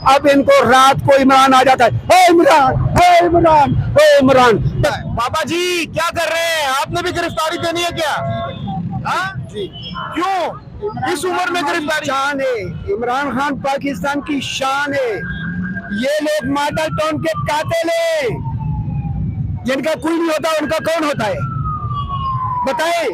अब इनको रात को इमरान आ जाता है, हे इमरान, हे इमरान, हे इमरान। बाबा जी क्या कर रहे हैं? आपने भी गिरफ्तारी देनी है क्या? हाँ जी, क्यों इस उम्र में गिरफ्तारी? शान है, इमरान खान पाकिस्तान की शान है। ये लोग मॉडल टाउन के कातिल है, जिनका कोई नहीं होता उनका कौन होता है? बताए,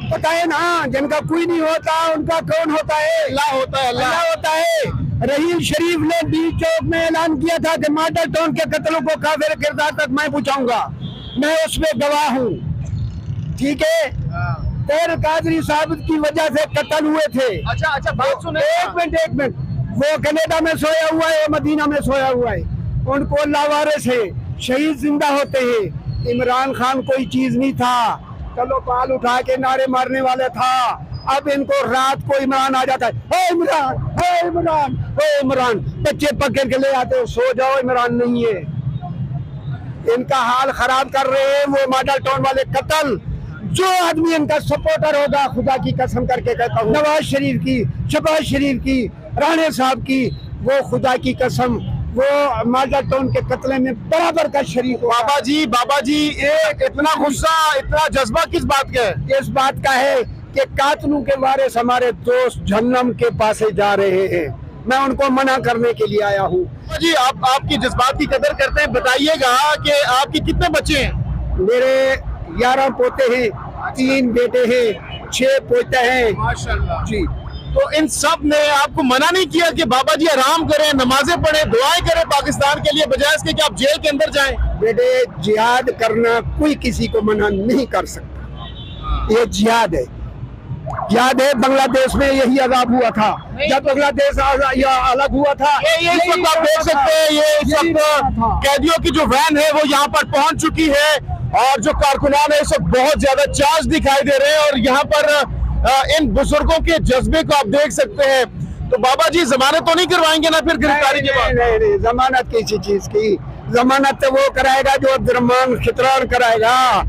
बताए ना, जिनका कोई नहीं होता उनका कौन होता है? अल्लाह होता है, अल्लाह होता है। रहीम शरीफ ने डी चौक में ऐलान किया था कि मॉडल टाउन के कत्लों को काफिर किरदार तक मैं पहुंचाऊंगा, मैं उसमें गवाह हूँ। ठीक है, तैर कादरी साहब की वजह से कत्ल हुए थे। अच्छा अच्छा, बात सुने। एक मिनट, वो कनाडा में सोया हुआ है, मदीना में सोया हुआ है, उनको लावारिस है, शहीद जिंदा होते हैं। इमरान खान कोई चीज नहीं था, चलो बाल उठा के नारे मारने वाला था। अब इनको रात को इमरान आ जाता है, हे इमरान, हे इमरान, हे इमरान। बच्चे पकड़ के ले आते हो, सो जाओ, इमरान नहीं है। इनका हाल खराब कर रहे हैं वो मॉडल टाउन वाले कत्ल। जो आदमी इनका सपोर्टर होगा, खुदा की कसम करके कहता हूँ, नवाज शरीफ की, शहबाज शरीफ की, राणे साहब की, वो खुदा की कसम वो मॉडल टाउन के कत्ले में बराबर का शरीक होगा। बाबा जी एक इतना गुस्सा, इतना जज्बा किस बात का है? इस बात का है कि कातलों के वारिस हमारे दोस्त जहन्नम के पास जा रहे हैं, मैं उनको मना करने के लिए आया हूँ। जी आप आपकी जज्बात की कदर करते हैं, बताइएगा कि आपके कितने बच्चे हैं? मेरे 11 पोते हैं, 3 बेटे हैं, 6 पोते हैं। माशाल्लाह जी, तो इन सब ने आपको मना नहीं किया कि बाबा जी आराम करें, नमाजें पढ़ें, दुआएं करें पाकिस्तान के लिए, बजाय इसके कि आप जेल के अंदर जाएं? बेटे, जिहाद करना कोई किसी को मना नहीं कर सकता, ये जिहाद है। याद है बांग्लादेश में यही अजाब हुआ था, जब बांग्लादेश अलग हुआ था। ये इस वक्त आप देख सकते हैं, ये इस वक्त कैदियों की जो वैन है वो यहाँ पर पहुंच चुकी है, और जो कारकुनान है इस वक्त बहुत ज्यादा चार्ज दिखाई दे रहे हैं, और यहाँ पर इन बुजुर्गों के जज्बे को आप देख सकते हैं। तो बाबा जी जमानत तो नहीं करवाएंगे ना फिर गिरफ्तारी के बाद? नहीं, जमानत किसी चीज की? जमानत तो वो कराएगा जो अब्दुर्रहमान खितरान कराएगा,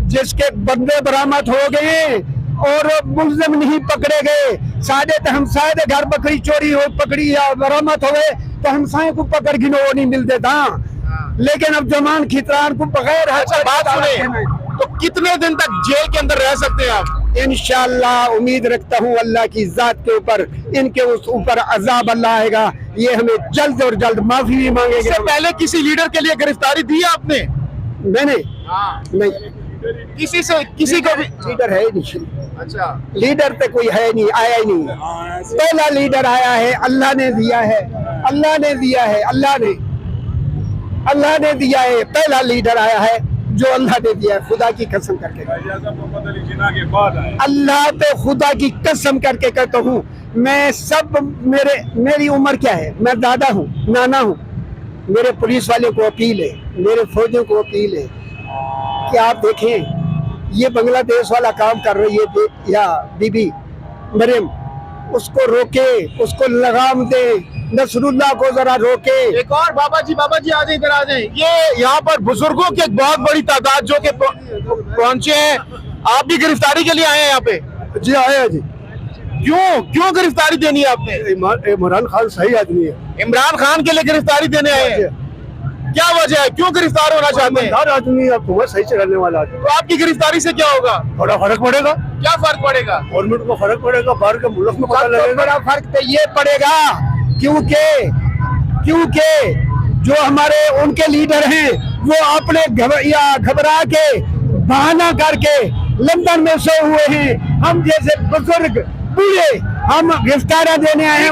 जिसके बंदे बरामद हो गए और मुल्जिम नहीं पकड़े गए। सादे तो हमसाए के घर बकरी चोरी हो पकड़ी या बरामद हो गए तो हमसाए को पकड़ गिनो वो नहीं मिल देता, लेकिन अब जमान खितरान को बगैर बात सुने, तो कितने दिन तक जेल के अंदर रह सकते हैं आप? इंशाअल्लाह उम्मीद रखता हूँ अल्लाह की जात के ऊपर, इनके उस ऊपर अजाब अल्लाह आएगा, ये हमें जल्द और जल्द माफी भी मांगेंगे। इससे पहले किसी लीडर के लिए गिरफ्तारी दी है आपने? मैंने नहीं, किसी को भी लीडर है ही नहीं। अच्छा, लीडर तो कोई है नहीं, आया ही नहीं। पहला लीडर आया है, अल्लाह ने दिया है, अल्लाह ने दिया है, अल्लाह ने दिया है। पहला लीडर आया है जो अल्लाह ने दिया है, खुदा की कसम करके, अल्लाह पे खुदा की कसम करके कहता हूँ। मैं सब मेरी उम्र क्या है, मैं दादा हूँ, नाना हूँ। मेरे पुलिस वाले को अपील है, मेरे फौजियों को अपील है कि आप देखें ये बांग्लादेश वाला काम कर रही है या बीबी मरियम, उसको रोके, उसको लगाम दे, नसरुल्लाह को जरा रोके। एक और बाबा जी आ जाए, इधर आ जाए। ये यहाँ पर बुजुर्गों की एक बहुत बड़ी तादाद जो कि पहुंचे हैं, आप भी गिरफ्तारी के लिए आए हैं यहाँ पे? जी आया जी। क्यों गिरफ्तारी देनी है आपने? इमरान खान सही आदमी है। इमरान खान के लिए गिरफ्तारी देने आए हैं? क्या वजह है, क्यों गिरफ्तार होना चाहते हैं? हर आदमी आपको सही चलाने वाला आदमी। तो आपकी गिरफ्तारी से क्या होगा? बड़ा फर्क पड़ेगा। क्या फर्क पड़ेगा? गवर्नमेंट को फर्क पड़ेगा, बाहर के मुल्क में पता लगेगा। बड़ा फर्क तो ये पड़ेगा क्योंकि जो हमारे उनके लीडर हैं वो अपने घबरा के बहाना करके लंदन में सोए हुए हैं। हम जैसे बुजुर्ग बूढ़े हम गिरफ्तारियां देने आए हैं।